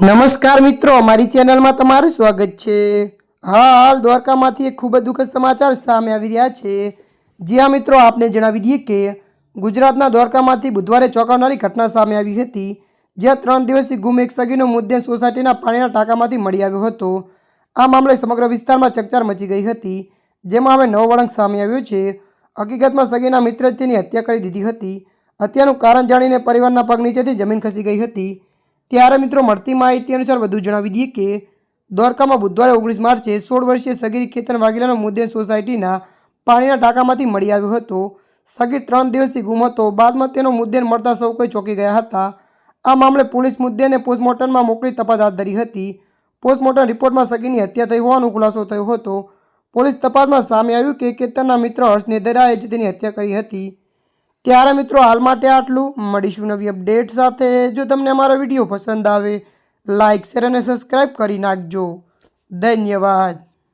नमस्कार मित्रों, अमारी चेनल में तमारुं स्वागत है। हाल द्वारकामांथी एक खूब ज दुखद समाचार सामे आवी रह्या छे। जी हाँ मित्रों, आपने जणावी दीए के गुजरातना द्वारकामांथी बुधवारे चौंकावनारी घटना सामे आवी हती, ज्यां 3 दिवसथी गुम एक सगीनो मृतदेह सोसायटीना पाणीना टांकामांथी मळी आव्यो हतो। आ मामले समग्र विस्तारमां चकचार मची गई हती, जेमां हवे नवो वळंक सामे आव्यो छे। हकीकतमां सगीना मित्रे तेनी हत्या करी दीधी हती। हत्यानुं कारण जाणीने परिवाરના પગ નીચેથી જમીન ખસી ગઈ હતી। ત્યારે મિત્રો મળતી માહિતી અનુસાર વધુ જણાવી દઈએ કે દ્વારકામાં બુધવારે 19 માર્ચે 16 વર્ષીય સગીર કેતન વાઘેલાનો મૃતદેહ સોસાયટીના પાણીના ટાંકામાંથી મળી આવ્યો હતો। સગીર 3 દિવસથી ગુમ હતો। બાદમાં તેનો મૃતદેહ મળતા સૌ કોઈ ચોંકી ગયા હતા। આ મામલે પોલીસ મૃતદેહને પોસ્ટમોર્ટમમાં મોકલી તપાસ હાથ ધરી હતી। પોસ્ટમોર્ટમ રિપોર્ટમાં સગીરની હત્યા થઈ હોવાનો ખુલાસો થયો હતો। પોલીસ તપાસમાં સામે આવ્યું કે કેતનના મિત્ર હર્ષ નેદરાએ જ તેની હત્યા કરી હતી। ત્યારે મિત્રો હાલ માટે આટલું। મળીશું નવી અપડેટ સાથે। જો તમને અમારો વિડીયો પસંદ આવે, લાઇક શેર અને સબસ્ક્રાઇબ કરી નાખજો। ધન્યવાદ।